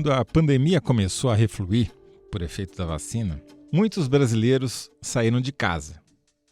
Quando a pandemia começou a refluir, por efeito da vacina, muitos brasileiros saíram de casa,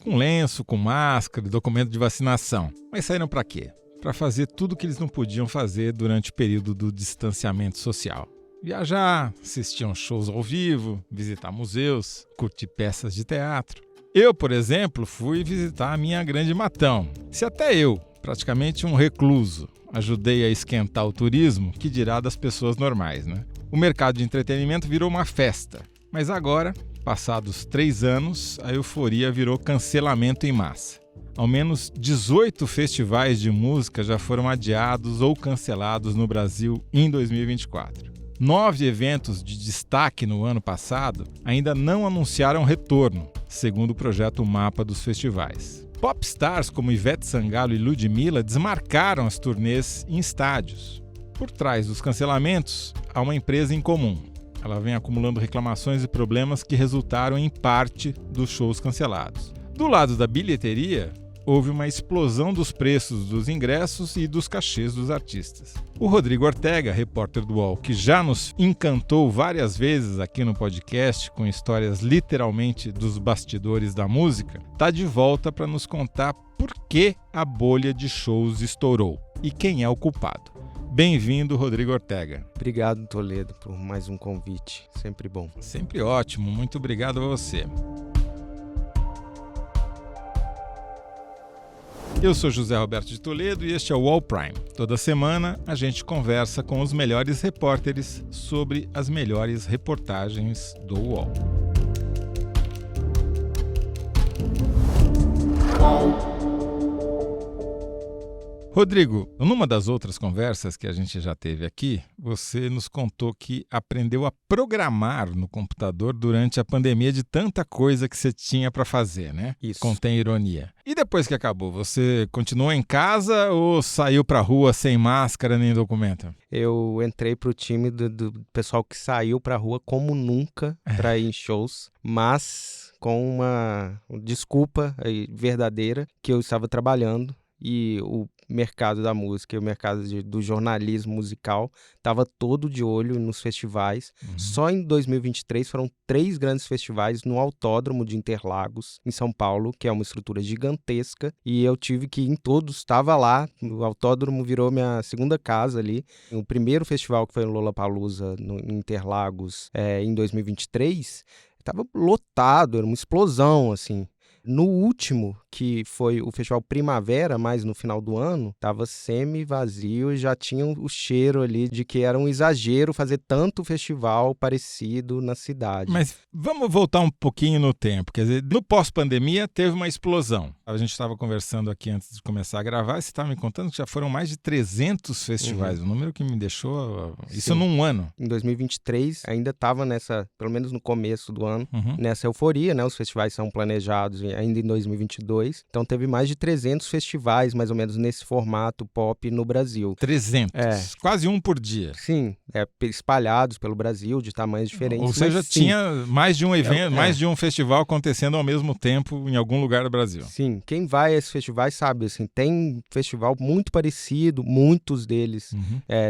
com lenço, com máscara e documento de vacinação. Mas saíram para quê? Para fazer tudo o que eles não podiam fazer durante o período do distanciamento social. Viajar, assistir shows ao vivo, visitar museus, curtir peças de teatro. Eu, por exemplo, fui visitar a minha Grande Matão. Se até eu, praticamente um recluso, ajudei a esquentar o turismo, que dirá das pessoas normais, né? O mercado de entretenimento virou uma festa. Mas agora, passados 3 anos, a euforia virou cancelamento em massa. Ao menos 18 festivais de música já foram adiados ou cancelados no Brasil em 2024. 9 eventos de destaque no ano passado ainda não anunciaram retorno, segundo o projeto Mapa dos Festivais. Popstars como Ivete Sangalo e Ludmilla desmarcaram as turnês em estádios. Por trás dos cancelamentos, há uma empresa em comum. Ela vem acumulando reclamações e problemas que resultaram em parte dos shows cancelados. Do lado da bilheteria, houve uma explosão dos preços dos ingressos e dos cachês dos artistas. O Rodrigo Ortega, repórter do UOL, que já nos encantou várias vezes aqui no podcast com histórias literalmente dos bastidores da música, está de volta para nos contar por que a bolha de shows estourou e quem é o culpado. Bem-vindo, Rodrigo Ortega. Obrigado, Toledo, por mais um convite. Sempre bom. Sempre ótimo. Muito obrigado a você. Eu sou José Roberto de Toledo e este é o UOL Prime. Toda semana a gente conversa com os melhores repórteres sobre as melhores reportagens do UOL. Rodrigo, numa das outras conversas que a gente já teve aqui, você nos contou que aprendeu a programar no computador durante a pandemia de tanta coisa que você tinha para fazer, né? Isso. Contém ironia. E depois que acabou, você continuou em casa ou saiu para a rua sem máscara nem documento? Eu entrei pro time do pessoal que saiu pra rua como nunca para ir em shows, mas com uma desculpa verdadeira que eu estava trabalhando. E o mercado da música e o mercado do jornalismo musical estava todo de olho nos festivais. Só em 2023 foram 3 grandes festivais no Autódromo de Interlagos, em São Paulo, que é uma estrutura gigantesca. E eu tive que ir em todos, estava lá, o Autódromo virou minha segunda casa ali. O primeiro festival, que foi no Lollapalooza, em Interlagos, em 2023, estava lotado, era uma explosão, assim. No último, que foi o Festival Primavera, mais no final do ano, estava semi-vazio e já tinha o cheiro ali de que era um exagero fazer tanto festival parecido na cidade. Mas vamos voltar um pouquinho no tempo. Quer dizer, no pós-pandemia teve uma explosão. A gente estava conversando aqui antes de começar a gravar e você estava me contando que já foram mais de 300 festivais. Um número que me deixou... Isso num ano. Em 2023 ainda estava nessa, pelo menos no começo do ano, nessa euforia, né? Os festivais são planejados ainda em 2022. Então teve mais de 300 festivais, mais ou menos, nesse formato pop no Brasil. 300? Quase um por dia. Sim, espalhados pelo Brasil, de tamanhos diferentes. Ou seja, tinha mais de um evento, mais de um festival acontecendo ao mesmo tempo em algum lugar do Brasil. Sim, quem vai a esses festivais sabe, assim, tem festival muito parecido, muitos deles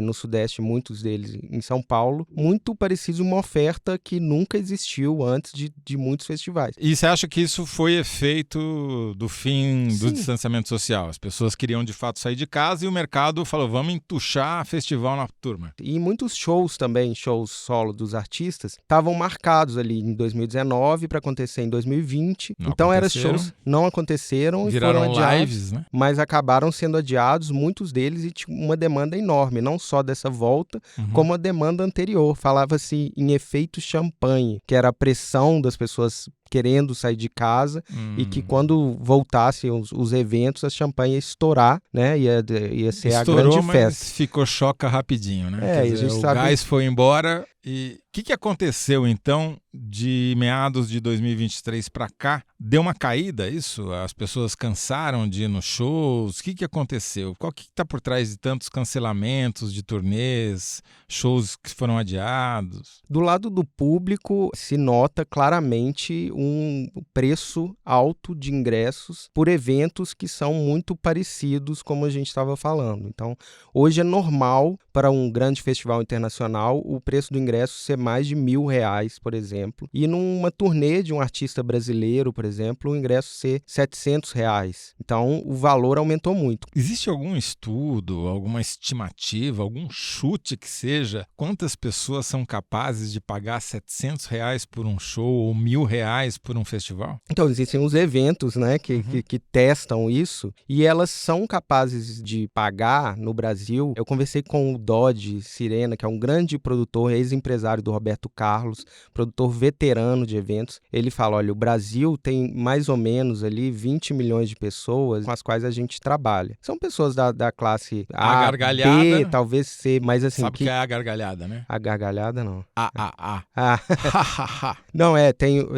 no Sudeste, muitos deles em São Paulo, muito parecido, uma oferta que nunca existiu antes de muitos festivais. E você acha que isso foi efeito do fim do distanciamento social? As pessoas queriam de fato sair de casa e o mercado falou, vamos entuchar festival na turma. E muitos shows também, shows solo dos artistas, estavam marcados ali em 2019 para acontecer em 2020. Então eram shows não aconteceram e foram adiados, lives, né? Mas acabaram sendo adiados, muitos deles, e tinha uma demanda enorme, não só dessa volta, como a demanda anterior. Falava-se em efeito champanhe, que era a pressão das pessoas querendo sair de casa e que quando voltassem os eventos, a champanhe ia estourar, né? Ia ser a grande festa. Mas ficou choca rapidinho, né? A gente o sabe... gás foi embora e que aconteceu, então, de meados de 2023 para cá? Deu uma caída, isso? As pessoas cansaram de ir nos shows? O que aconteceu? Qual que está por trás de tantos cancelamentos de turnês, shows que foram adiados? Do lado do público, se nota claramente um preço alto de ingressos por eventos que são muito parecidos, como a gente estava falando. Então, hoje é normal para um grande festival internacional o preço do ingresso ser mais de R$1.000, por exemplo. E numa turnê de um artista brasileiro, por exemplo, o ingresso ser R$700. Então, o valor aumentou muito. Existe algum estudo, alguma estimativa, algum chute que seja? Quantas pessoas são capazes de pagar R$700 por um show ou R$1.000 por um festival? Então, existem os eventos, né, que testam isso e elas são capazes de pagar no Brasil. Eu conversei com o Dodge Sirena, que é um grande produtor, ex-empresário do Roberto Carlos, produtor veterano de eventos. Ele fala, olha, o Brasil tem mais ou menos ali 20 milhões de pessoas com as quais a gente trabalha. São pessoas da classe A, B, talvez C, mas assim... Sabe o que é a gargalhada, né? A gargalhada, não. Ah. Não,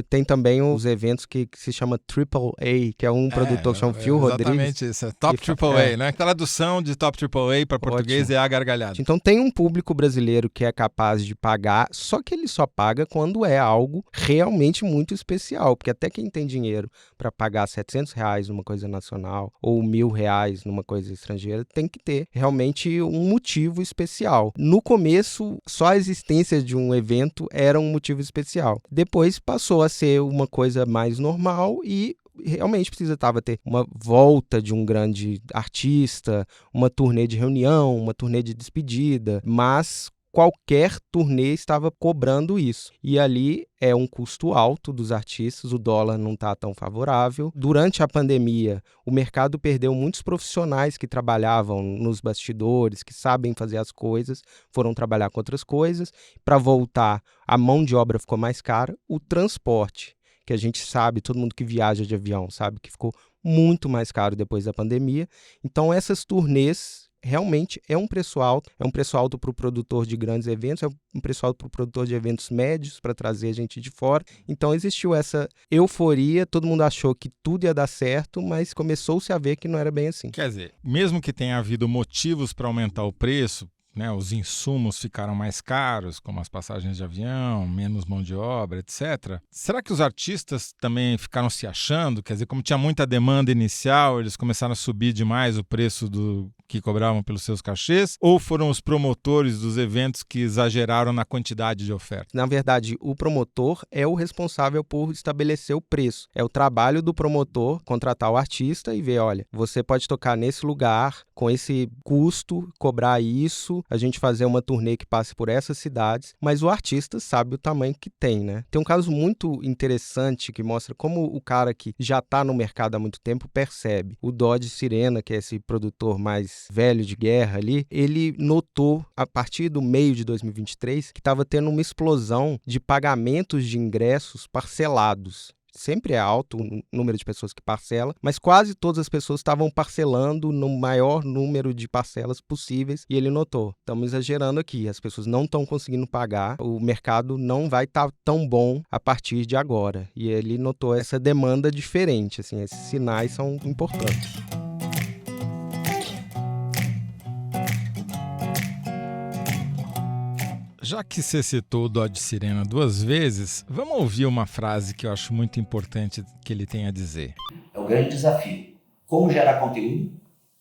tem também os eventos que se chama Triple A, que é um produtor que chama Phil Rodrigues. Exatamente isso, é Top Triple A, né? Tradução de Top Triple A para português é a gargalhada. Então tem um público brasileiro que é capaz de pagar, só que ele só paga quando é algo realmente muito especial, porque até quem tem dinheiro para pagar R$700 numa coisa nacional ou R$1.000 numa coisa estrangeira tem que ter realmente um motivo especial. No começo, só a existência de um evento era um motivo especial. Depois passou a ser uma coisa mais normal e realmente precisava ter uma volta de um grande artista, uma turnê de reunião, uma turnê de despedida, mas qualquer turnê estava cobrando isso. E ali é um custo alto dos artistas, o dólar não está tão favorável. Durante a pandemia, o mercado perdeu muitos profissionais que trabalhavam nos bastidores, que sabem fazer as coisas, foram trabalhar com outras coisas. Para voltar, a mão de obra ficou mais cara. O transporte, que a gente sabe, todo mundo que viaja de avião sabe que ficou muito mais caro depois da pandemia. Então essas turnês realmente é um preço alto para o produtor de grandes eventos, é um preço alto para o produtor de eventos médios, para trazer gente de fora. Então existiu essa euforia, todo mundo achou que tudo ia dar certo, mas começou-se a ver que não era bem assim. Quer dizer, mesmo que tenha havido motivos para aumentar o preço, né, os insumos ficaram mais caros, como as passagens de avião, menos mão de obra, etc. Será que os artistas também ficaram se achando? Quer dizer, como tinha muita demanda inicial, eles começaram a subir demais o preço do que cobravam pelos seus cachês? Ou foram os promotores dos eventos que exageraram na quantidade de oferta? Na verdade, o promotor é o responsável por estabelecer o preço. É o trabalho do promotor contratar o artista e ver, olha, você pode tocar nesse lugar, com esse custo, cobrar isso, a gente fazer uma turnê que passe por essas cidades, mas o artista sabe o tamanho que tem, né? Tem um caso muito interessante que mostra como o cara que já está no mercado há muito tempo percebe. O Dodge Sirena, que é esse produtor mais velho de guerra ali, ele notou, a partir do meio de 2023, que estava tendo uma explosão de pagamentos de ingressos parcelados. Sempre é alto o número de pessoas que parcela, mas quase todas as pessoas estavam parcelando no maior número de parcelas possíveis e ele notou, estamos exagerando aqui, as pessoas não estão conseguindo pagar, o mercado não vai estar tão bom a partir de agora. E ele notou essa demanda diferente, assim, esses sinais são importantes. Já que você citou o Dodge Sirena 2 vezes, vamos ouvir uma frase que eu acho muito importante que ele tem a dizer. É o grande desafio. Como gerar conteúdo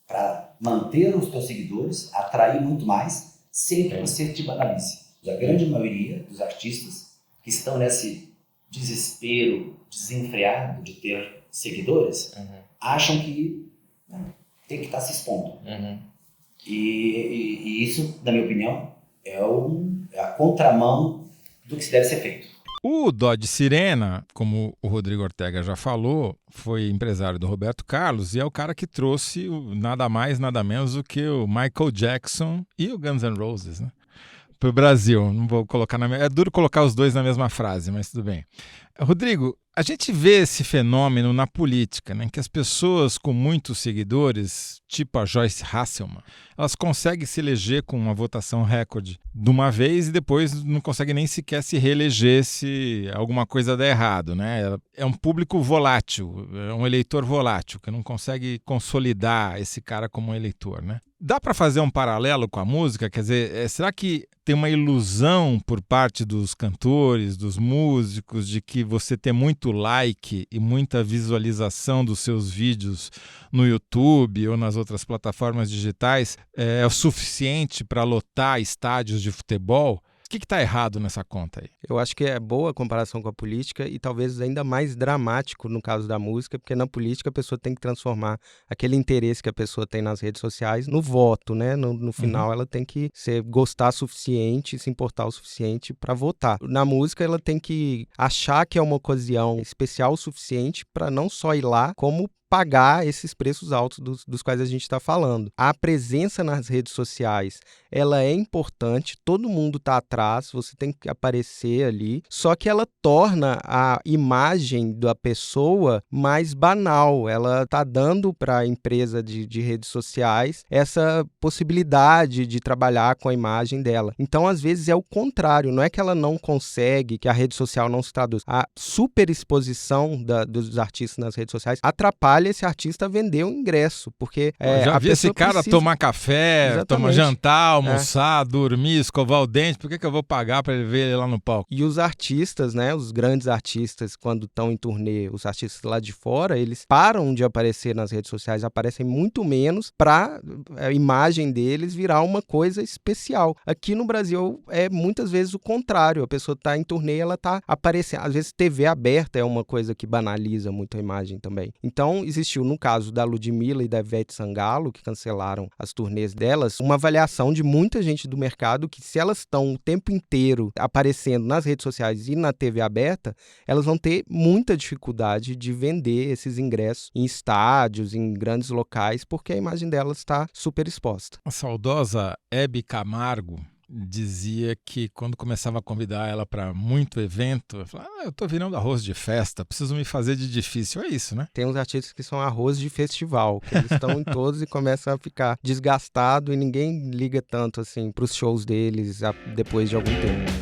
para manter os teus seguidores, atrair muito mais, sem que você te banalize. A grande maioria dos artistas que estão nesse desespero desenfreado de ter seguidores, acham que tem que estar se expondo. E isso, na minha opinião, é a contramão do que se deve ser feito. O Dodge Sirena, como o Rodrigo Ortega já falou, foi empresário do Roberto Carlos e é o cara que trouxe nada mais, nada menos do que o Michael Jackson e o Guns N' Roses, né, pro Brasil. Não vou colocar é duro colocar os dois na mesma frase, mas tudo bem. Rodrigo, a gente vê esse fenômeno na política, né? Que as pessoas com muitos seguidores, tipo a Joyce Hasselman, elas conseguem se eleger com uma votação recorde de uma vez e depois não conseguem nem sequer se reeleger se alguma coisa der errado, né? É um público volátil, é um eleitor volátil, que não consegue consolidar esse cara como um eleitor, né? Dá para fazer um paralelo com a música? Quer dizer, será que tem uma ilusão por parte dos cantores, dos músicos, de que você ter muito like e muita visualização dos seus vídeos no YouTube ou nas outras plataformas digitais é o suficiente para lotar estádios de futebol? O que está errado nessa conta aí? Eu acho que é boa a comparação com a política e talvez ainda mais dramático no caso da música, porque na política a pessoa tem que transformar aquele interesse que a pessoa tem nas redes sociais no voto, né? No final ela tem que gostar o suficiente, se importar o suficiente para votar. Na música ela tem que achar que é uma ocasião especial o suficiente para não só ir lá, como pagar esses preços altos dos quais a gente está falando. A presença nas redes sociais, ela é importante, todo mundo está atrás, você tem que aparecer ali, só que ela torna a imagem da pessoa mais banal, ela está dando para a empresa de redes sociais essa possibilidade de trabalhar com a imagem dela. Então, às vezes, é o contrário, não é que ela não consegue, que a rede social não se traduz. A superexposição dos artistas nas redes sociais atrapalha esse artista a vender o ingresso, porque já vi esse cara precisa tomar café, jantar, almoçar, dormir, escovar o dente, por que eu vou pagar para ele ver ele lá no palco? E os artistas, né, os grandes artistas, quando estão em turnê, os artistas lá de fora, eles param de aparecer nas redes sociais, aparecem muito menos para a imagem deles virar uma coisa especial. Aqui no Brasil é muitas vezes o contrário, a pessoa está em turnê, ela está aparecendo, às vezes TV aberta é uma coisa que banaliza muito a imagem também. Então, existiu, no caso da Ludmilla e da Ivete Sangalo, que cancelaram as turnês delas, uma avaliação de muita gente do mercado que se elas estão o tempo inteiro aparecendo nas redes sociais e na TV aberta, elas vão ter muita dificuldade de vender esses ingressos em estádios, em grandes locais, porque a imagem delas está super exposta. A saudosa Hebe Camargo dizia que quando começava a convidar ela para muito evento, ela falava, eu tô virando arroz de festa, preciso me fazer de difícil. É isso, né? Tem uns artistas que são arroz de festival, que eles estão em todos e começam a ficar desgastado e ninguém liga tanto assim pros shows deles depois de algum tempo.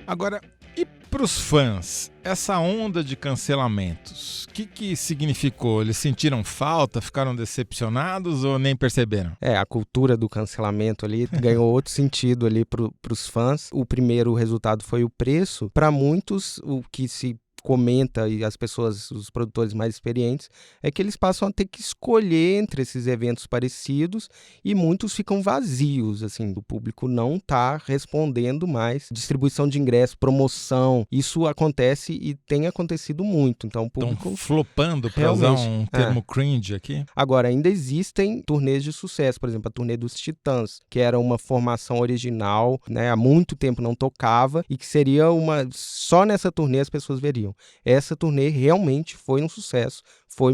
Agora, e para os fãs, essa onda de cancelamentos, o que significou? Eles sentiram falta, ficaram decepcionados ou nem perceberam? A cultura do cancelamento ali ganhou outro sentido ali para os fãs. O primeiro resultado foi o preço. Para muitos, o que se comenta e as pessoas, os produtores mais experientes, é que eles passam a ter que escolher entre esses eventos parecidos e muitos ficam vazios, assim, o público não está respondendo mais. Distribuição de ingresso, promoção, isso acontece e tem acontecido muito, então o público... Estão flopando, para usar um termo cringe aqui. Agora, ainda existem turnês de sucesso, por exemplo, a turnê dos Titãs, que era uma formação original, né, há muito tempo não tocava e que seria só nessa turnê as pessoas veriam. Essa turnê realmente foi um sucesso,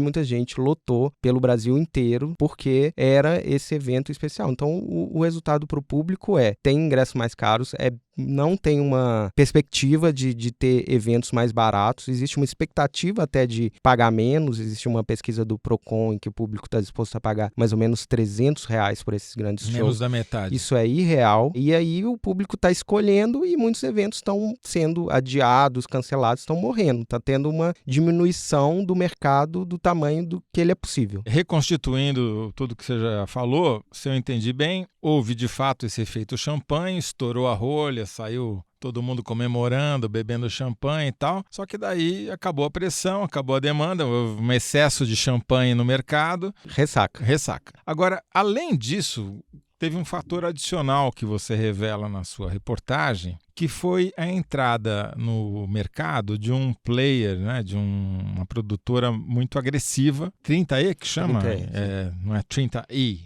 muita gente, lotou pelo Brasil inteiro, porque era esse evento especial. Então, o resultado para o público tem ingressos mais caros, não tem uma perspectiva de ter eventos mais baratos, existe uma expectativa até de pagar menos, existe uma pesquisa do Procon em que o público está disposto a pagar mais ou menos R$300 por esses grandes shows. Menos da metade. Isso é irreal, e aí o público está escolhendo e muitos eventos estão sendo adiados, cancelados, estão morrendo, está tendo uma diminuição do mercado do tamanho do que ele é possível. Reconstituindo tudo que você já falou, se eu entendi bem, houve de fato esse efeito champanhe, estourou a rolha, saiu todo mundo comemorando, bebendo champanhe e tal, só que daí acabou a pressão, acabou a demanda, houve um excesso de champanhe no mercado. Ressaca. Agora, além disso, teve um fator adicional que você revela na sua reportagem, que foi a entrada no mercado de um player, né, de uma produtora muito agressiva, 30e que chama? 30e, não é 30e,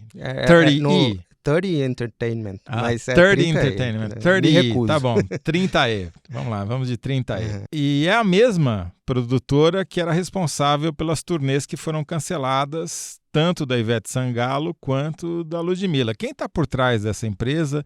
30e. 30 Entertainment. Mas 30 30E, Entertainment. né? 30, Me recuso. tá bom. 30E. Vamos lá, vamos de 30E. E é a mesma produtora que era responsável pelas turnês que foram canceladas, tanto da Ivete Sangalo quanto da Ludmilla. Quem está por trás dessa empresa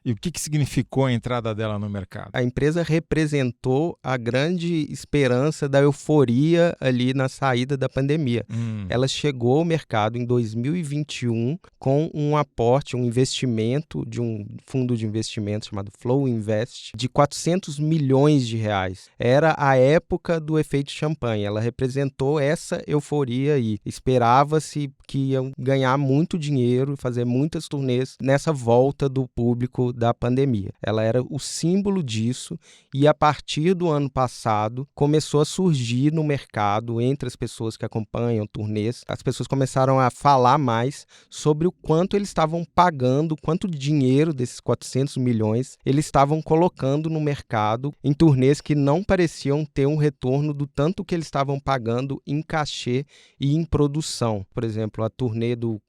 e o que significou a entrada dela no mercado? A empresa representou a grande esperança da euforia ali na saída da pandemia. Ela chegou ao mercado em 2021 com um aporte, um investimento de um fundo de investimento chamado Flow Invest de 400 milhões de reais. Era a época do efeito champanhe. Ela representou essa euforia aí. Esperava-se que iam ganhar muito dinheiro e fazer muitas turnês nessa volta do público da pandemia. Ela era o símbolo disso e a partir do ano passado começou a surgir no mercado, entre as pessoas que acompanham turnês, as pessoas começaram a falar mais sobre o quanto eles estavam pagando, quanto dinheiro desses 400 milhões eles estavam colocando no mercado em turnês que não pareciam ter um retorno do tanto que eles estavam pagando em cachê e em produção. Por exemplo, a turnê do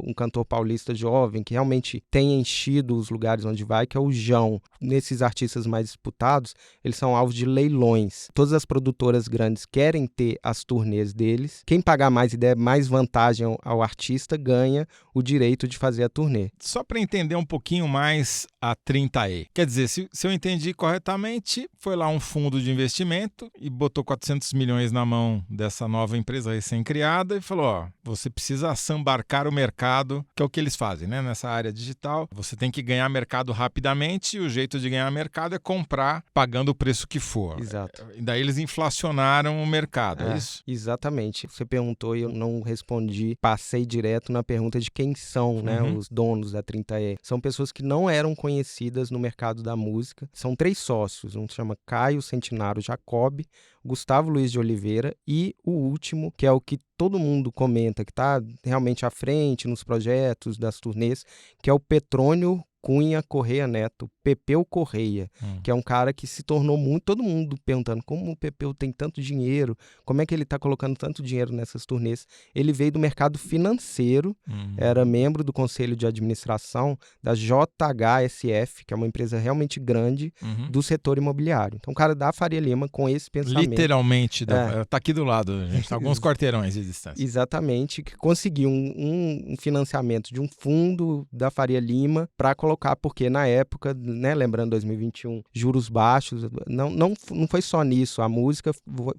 um cantor paulista jovem que realmente tem enchido os lugares onde vai, que é o João. Nesses artistas mais disputados, eles são alvos de leilões. Todas as produtoras grandes querem ter as turnês deles. Quem pagar mais e der mais vantagem ao artista ganha o direito de fazer a turnê. Só para entender um pouquinho mais a 30E. Quer dizer, se eu entendi corretamente, foi lá um fundo de investimento e botou 400 milhões na mão dessa nova empresa recém-criada e falou, ó, você precisa assambarcar o mercado, que é o que eles fazem, né? Nessa área digital. Você tem que ganhar mercado rapidamente e o jeito de ganhar mercado é comprar pagando o preço que for. Exato. E daí eles inflacionaram o mercado, é isso? Exatamente. Você perguntou e eu não respondi, passei direto na pergunta de quem são, né, os donos da 30E. São pessoas que não eram conhecidas no mercado da música. São 3 sócios, um se chama Caio Centinaro Jacob, Gustavo Luiz de Oliveira e o último, que é o que todo mundo comenta, que está realmente à frente nos projetos das turnês, que é o Petrônio Cunha Correia Neto, Pepeu Correia, que é um cara que se tornou muito, todo mundo perguntando como o Pepeu tem tanto dinheiro, como é que ele está colocando tanto dinheiro nessas turnês. Ele veio do mercado financeiro, era membro do conselho de administração da JHSF, que é uma empresa realmente grande do setor imobiliário. Então o cara da Faria Lima com esse pensamento. Literalmente, tá aqui do lado, a gente tá alguns quarteirões de distância. Exatamente, que conseguiu um financiamento de um fundo da Faria Lima para colocar, porque na época, né, lembrando 2021, juros baixos, não foi só nisso, a música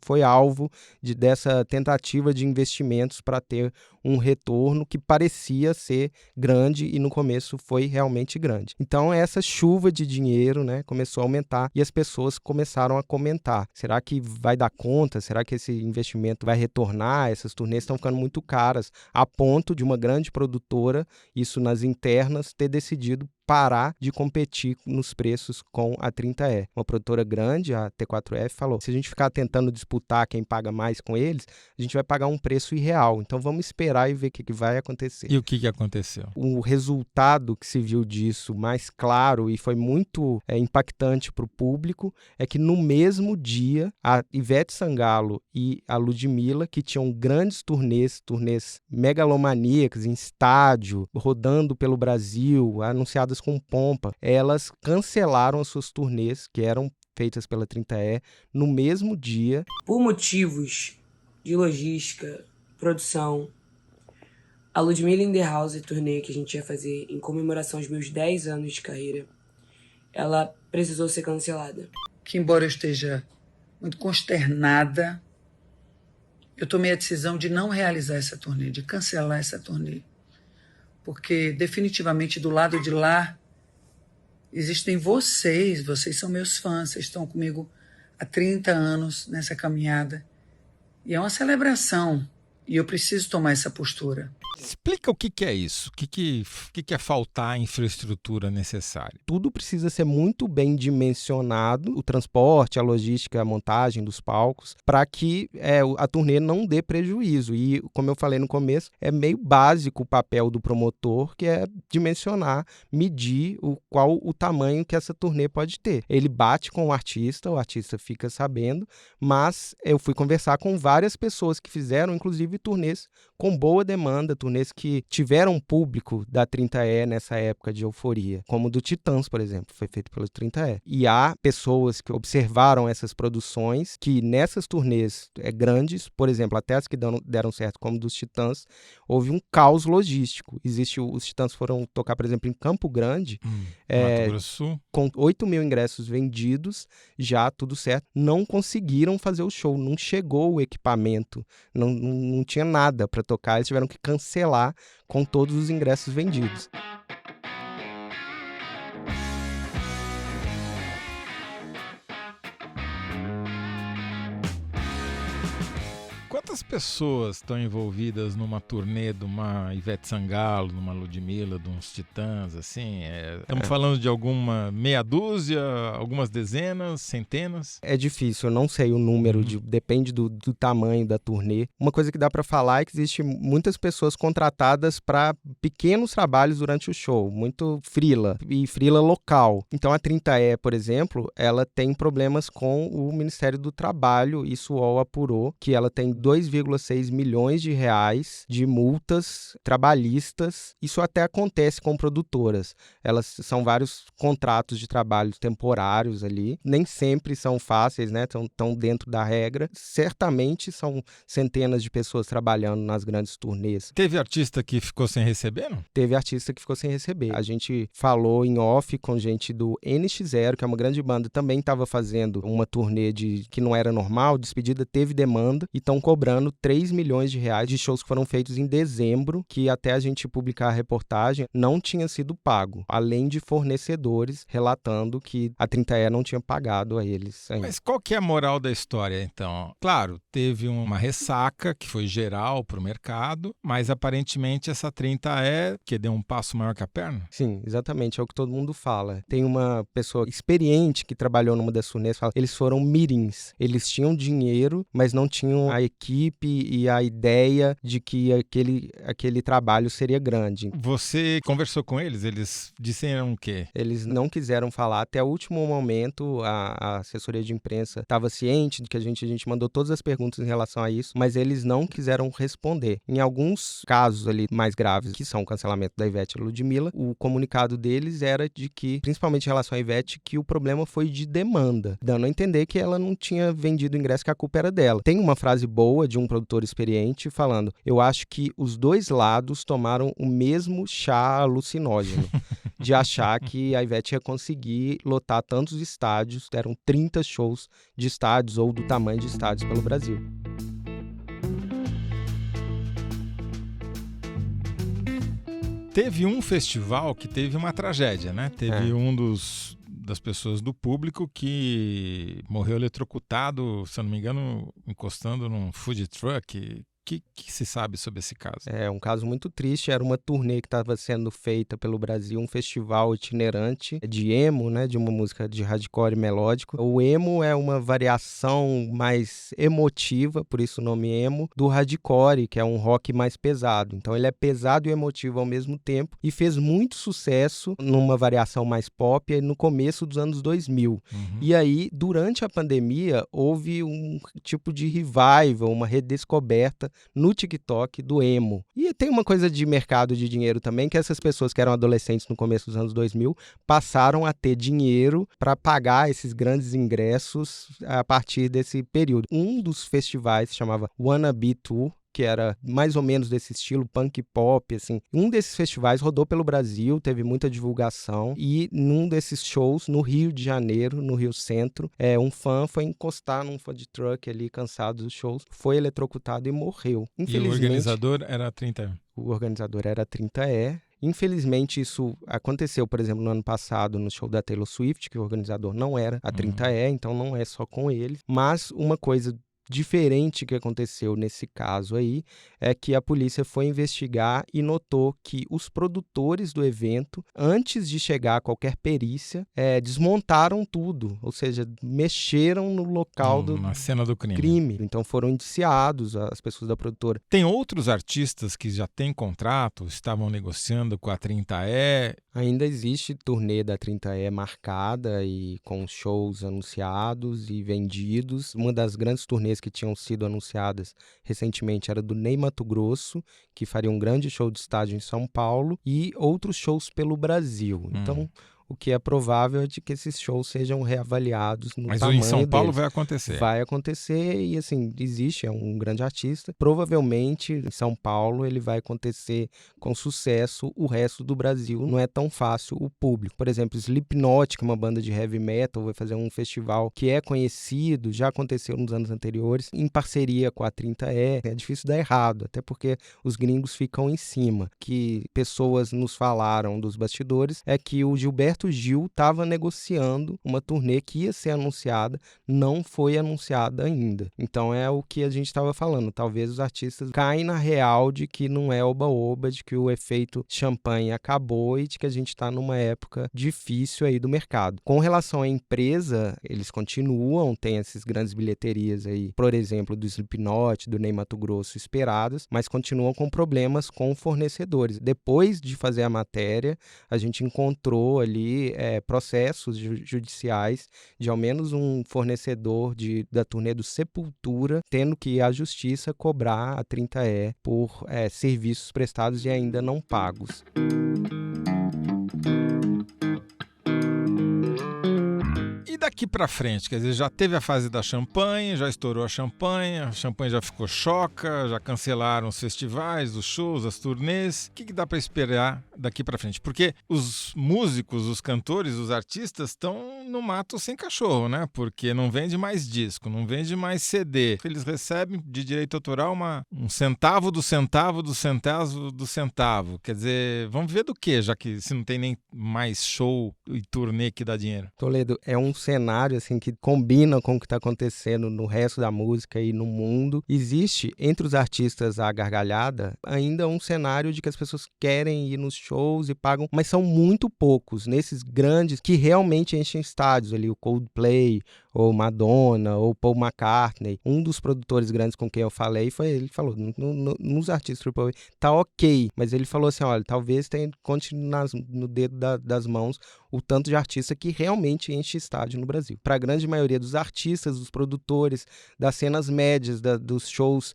foi alvo dessa tentativa de investimentos para ter um retorno que parecia ser grande e no começo foi realmente grande. Então essa chuva de dinheiro, né, começou a aumentar e as pessoas começaram a comentar, será que vai dar conta? Será que esse investimento vai retornar? Essas turnês estão ficando muito caras, a ponto de uma grande produtora, isso nas internas, ter decidido parar de competir nos preços com a 30E. Uma produtora grande, a T4F, falou, se a gente ficar tentando disputar quem paga mais com eles, a gente vai pagar um preço irreal. Então vamos esperar e ver o que vai acontecer. E o que aconteceu? O resultado que se viu disso mais claro e foi muito impactante para o público é que no mesmo dia, a Ivete Sangalo e a Ludmilla, que tinham grandes turnês megalomaníacas em estádio, rodando pelo Brasil, anunciadas com pompa, elas cancelaram as suas turnês, que eram feitas pela 30E, no mesmo dia. Por motivos de logística, produção, a Ludmilla in the House turnê que a gente ia fazer em comemoração aos meus 10 anos de carreira, ela precisou ser cancelada. Que embora eu esteja muito consternada, eu tomei a decisão de não realizar essa turnê, de cancelar essa turnê. Porque definitivamente do lado de lá existem vocês são meus fãs, vocês estão comigo há 30 anos nessa caminhada. E é uma celebração, e eu preciso tomar essa postura. Explica o que é isso, o que é faltar infraestrutura necessária. Tudo precisa ser muito bem dimensionado, o transporte, a logística, a montagem dos palcos, para que a turnê não dê prejuízo. E, como eu falei no começo, é meio básico o papel do promotor, que é dimensionar, medir qual o tamanho que essa turnê pode ter. Ele bate com o artista fica sabendo, mas eu fui conversar com várias pessoas que fizeram, inclusive teve turnês com boa demanda, turnês que tiveram público da 30E nessa época de euforia, como o do Titãs, por exemplo, foi feito pelo 30E. E há pessoas que observaram essas produções, que nessas turnês grandes, por exemplo, até as que deram certo, como dos Titãs, houve um caos logístico. Os Titãs foram tocar, por exemplo, em Campo Grande, Mato Grosso do Sul, com 8 mil ingressos vendidos, já tudo certo, não conseguiram fazer o show, não chegou o equipamento, não tinha nada para tocar, eles tiveram que cancelar com todos os ingressos vendidos. Quantas pessoas estão envolvidas numa turnê de uma Ivete Sangalo, de uma Ludmilla, de uns Titãs, assim? Estamos falando de alguma meia dúzia, algumas dezenas, centenas? É difícil, eu não sei o número, depende do tamanho da turnê. Uma coisa que dá para falar é que existe muitas pessoas contratadas para pequenos trabalhos durante o show, muito freela, e freela local. Então a 30E, por exemplo, ela tem problemas com o Ministério do Trabalho, isso o UOL apurou, que ela tem 2,6 milhões de reais de multas trabalhistas. Isso até acontece com produtoras. Elas são vários contratos de trabalho temporários ali. Nem sempre são fáceis, né? Estão dentro da regra. Certamente são centenas de pessoas trabalhando nas grandes turnês. Teve artista que ficou sem receber, não? Teve artista que ficou sem receber. A gente falou em off com gente do NX0, que é uma grande banda, também estava fazendo uma turnê que não era normal, Despedida teve demanda e estão cobrando 3 milhões de reais de shows que foram feitos em dezembro, que até a gente publicar a reportagem não tinha sido pago, além de fornecedores relatando que a 30E não tinha pagado a eles ainda. Mas qual que é a moral da história, então? Claro, teve uma ressaca que foi geral para o mercado, mas aparentemente essa 30E, que deu um passo maior que a perna? Sim, exatamente, é o que todo mundo fala. Tem uma pessoa experiente que trabalhou numa das turnês, fala, eles foram mirins, eles tinham dinheiro, mas não tinham a equipe e a ideia de que aquele trabalho seria grande. Você conversou com eles? Eles disseram o quê? Eles não quiseram falar. Até o último momento, a assessoria de imprensa estava ciente de que a gente mandou todas as perguntas em relação a isso, mas eles não quiseram responder. Em alguns casos ali mais graves, que são o cancelamento da Ivete e Ludmilla, o comunicado deles era de que, principalmente em relação à Ivete, que o problema foi de demanda, dando a entender que ela não tinha vendido o ingresso, que a culpa era dela. Tem uma frase boa de um produtor experiente falando: eu acho que os dois lados tomaram o mesmo chá alucinógeno de achar que a Ivete ia conseguir lotar tantos estádios, eram 30 shows de estádios ou do tamanho de estádios pelo Brasil. Teve um festival que teve uma tragédia, né? Teve das pessoas do público que morreu eletrocutado, se eu não me engano, encostando num food truck. O que se sabe sobre esse caso? É um caso muito triste, era uma turnê que estava sendo feita pelo Brasil, um festival itinerante de emo, né, de uma música de hardcore melódico. O emo é uma variação mais emotiva, por isso o nome emo, do hardcore, que é um rock mais pesado. Então ele é pesado e emotivo ao mesmo tempo e fez muito sucesso numa variação mais pop no começo dos anos 2000. E aí, durante a pandemia, houve um tipo de revival, uma redescoberta no TikTok do emo. E tem uma coisa de mercado de dinheiro também, que essas pessoas que eram adolescentes no começo dos anos 2000 passaram a ter dinheiro para pagar esses grandes ingressos a partir desse período. Um dos festivais se chamava Wannabe Tour, que era mais ou menos desse estilo punk pop, assim. Um desses festivais rodou pelo Brasil, teve muita divulgação, e num desses shows, no Rio de Janeiro, no Rio Centro, um fã foi encostar num food truck ali, cansado dos shows, foi eletrocutado e morreu. E o organizador era 30E? O organizador era a 30E. Infelizmente, isso aconteceu, por exemplo, no ano passado, no show da Taylor Swift, que o organizador não era a 30E, então não é só com ele. Mas uma coisa diferente que aconteceu nesse caso aí é que a polícia foi investigar e notou que os produtores do evento, antes de chegar a qualquer perícia, desmontaram tudo, ou seja, mexeram no local na cena do crime. Então foram indiciados as pessoas da produtora. Tem outros artistas que já têm contrato, estavam negociando com a 30E? Ainda existe turnê da 30E marcada e com shows anunciados e vendidos. Uma das grandes turnês turnês que tinham sido anunciadas recentemente era do Ney Matogrosso, que faria um grande show de estádio em São Paulo, e outros shows pelo Brasil. Então, o que é provável é de que esses shows sejam reavaliados no Mas tamanho em São Paulo deles. vai acontecer. Vai acontecer e, assim, existe, é um grande artista. Provavelmente, em São Paulo, ele vai acontecer com sucesso. O resto do Brasil não é tão fácil o público. Por exemplo, Slipknot, que é uma banda de heavy metal, vai fazer um festival que é conhecido, já aconteceu nos anos anteriores, em parceria com a 30E. É difícil dar errado, até porque os gringos ficam em cima. Que pessoas nos falaram dos bastidores é que o Gilberto Gil estava negociando uma turnê que ia ser anunciada, não foi anunciada ainda. Então é o que a gente estava falando. Talvez os artistas caem na real de que não é oba-oba, de que o efeito champanhe acabou e de que a gente está numa época difícil aí do mercado. Com relação à empresa, eles continuam, tem essas grandes bilheterias aí, por exemplo, do Slipknot, do Ney Matogrosso esperadas, mas continuam com problemas com fornecedores. Depois de fazer a matéria, a gente encontrou ali processos judiciais de ao menos um fornecedor da turnê do Sepultura tendo que ir à justiça cobrar a 30E por serviços prestados e ainda não pagos. E daqui pra frente, quer dizer, já teve a fase da champanhe, já estourou a champanhe já ficou choca, já cancelaram os festivais, os shows, as turnês. O que dá pra esperar daqui pra frente? Porque os músicos, os cantores, os artistas estão no mato sem cachorro, né? Porque não vende mais disco, não vende mais CD. Eles recebem de direito autoral um centavo do centavo do centavo do centavo. Quer dizer, vamos ver do quê, já que se não tem nem mais show e turnê que dá dinheiro? Toledo, é um cenário assim que combina com o que está acontecendo no resto da música e no mundo. Existe entre os artistas a gargalhada ainda um cenário de que as pessoas querem ir nos shows e pagam, mas são muito poucos nesses grandes que realmente enchem estádios ali, o Coldplay, ou Madonna, ou Paul McCartney. Um dos produtores grandes com quem eu falei ele falou, nos artistas AAA tá ok, mas ele falou assim, olha, talvez conte no dedo das mãos o tanto de artista que realmente enche estádio no Brasil. Para a grande maioria dos artistas, dos produtores, das cenas médias, dos shows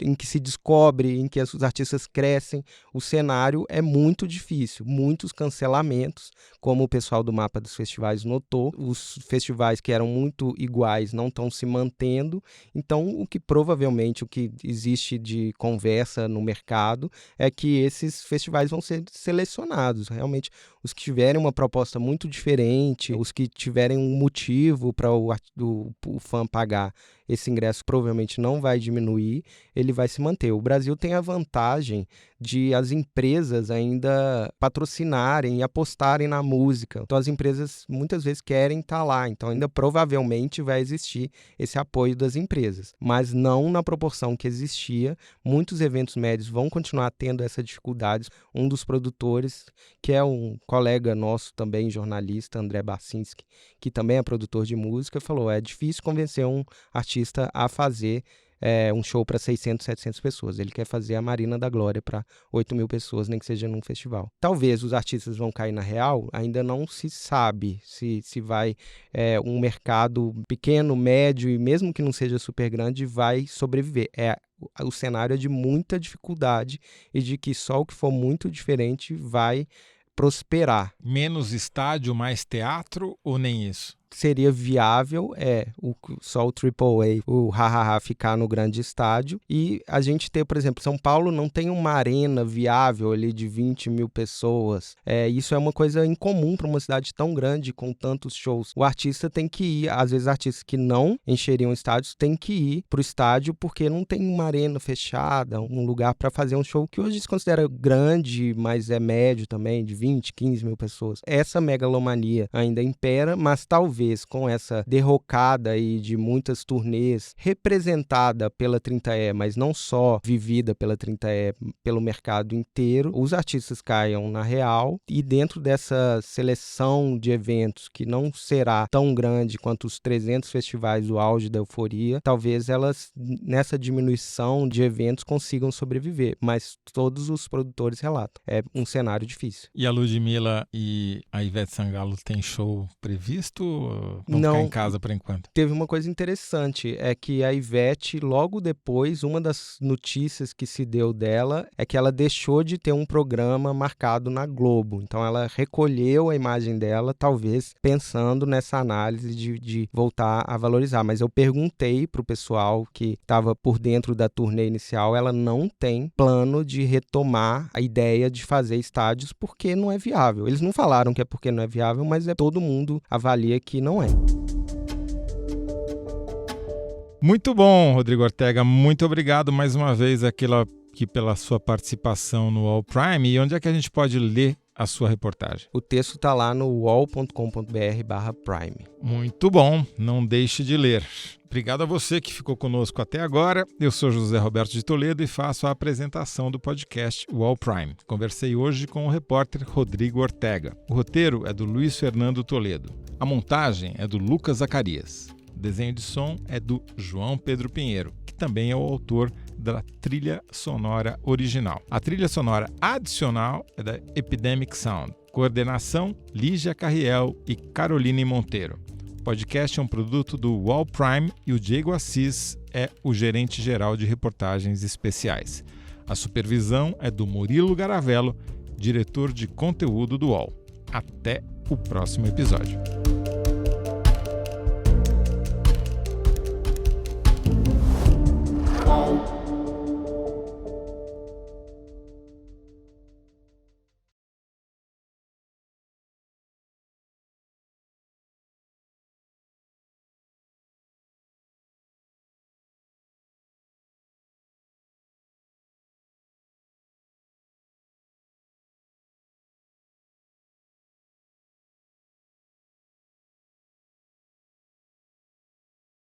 em que se descobre, em que os artistas crescem, o cenário é muito difícil. Muitos cancelamentos, como o pessoal do Mapa dos Festivais notou. Os festivais que eram muito iguais não estão se mantendo. Então, o que existe de conversa no mercado é que esses festivais vão ser selecionados. Realmente, os que tiverem uma proposta muito diferente, os que tiverem um motivo para o fã pagar esse ingresso provavelmente não vai diminuir, ele vai se manter. O Brasil tem a vantagem de as empresas ainda patrocinarem e apostarem na música. Então as empresas muitas vezes querem estar lá, então ainda provavelmente vai existir esse apoio das empresas, mas não na proporção que existia. Muitos eventos médios vão continuar tendo essa dificuldade. Um dos produtores, que é um colega nosso também, jornalista, André Bacinski, que também é produtor de música, falou, é difícil convencer um artista a fazer um show para 600, 700 pessoas. Ele quer fazer a Marina da Glória para 8.000 pessoas, nem que seja num festival. Talvez os artistas vão cair na real, ainda não se sabe se vai um mercado pequeno, médio e mesmo que não seja super grande, vai sobreviver. O cenário é de muita dificuldade e de que só o que for muito diferente vai prosperar. Menos estádio, mais teatro ou nem isso? Seria viável só o AAA, o ha-ha-ha ficar no grande estádio e a gente ter, por exemplo, São Paulo não tem uma arena viável ali de 20.000 pessoas. Isso é uma coisa incomum para uma cidade tão grande com tantos shows. O artista tem que ir, às vezes artistas que não encheriam estádios têm que ir para o estádio porque não tem uma arena fechada, um lugar para fazer um show que hoje se considera grande, mas é médio também, de 20, 15 mil pessoas. Essa megalomania ainda impera, mas talvez com essa derrocada aí de muitas turnês representada pela 30E, mas não só vivida pela 30E, pelo mercado inteiro, os artistas caiam na real e dentro dessa seleção de eventos que não será tão grande quanto os 300 festivais do auge da euforia, talvez elas, nessa diminuição de eventos, consigam sobreviver, mas todos os produtores relatam. É um cenário difícil. E a Ludmilla e a Ivete Sangalo têm show previsto ou vão ficar em casa por enquanto? Teve uma coisa interessante, é que a Ivete, logo depois, uma das notícias que se deu dela é que ela deixou de ter um programa marcado na Globo. Então ela recolheu a imagem dela, talvez pensando nessa análise de voltar a valorizar. Mas eu perguntei pro pessoal que estava por dentro da turnê inicial, ela não tem plano de retomar a ideia de fazer estádios porque não é viável. Eles não falaram que é porque não é viável, mas todo mundo avalia que não é. Muito bom, Rodrigo Ortega. Muito obrigado mais uma vez aqui pela sua participação no UOL Prime. E onde é que a gente pode ler a sua reportagem? O texto está lá no uol.com.br/prime. Muito bom, não deixe de ler. Obrigado a você que ficou conosco até agora. Eu sou José Roberto de Toledo e faço a apresentação do podcast UOL Prime. Conversei hoje com o repórter Rodrigo Ortega. O roteiro é do Luiz Fernando Toledo. A montagem é do Lucas Zacarias. O desenho de som é do João Pedro Pinheiro, que também é o autor da trilha sonora original. A trilha sonora adicional é da Epidemic Sound. Coordenação, Lígia Carriel e Caroline Monteiro. O podcast é um produto do UOL Prime e o Diego Assis é o gerente-geral de reportagens especiais. A supervisão é do Murilo Garavello, diretor de conteúdo do UOL. Até o próximo episódio.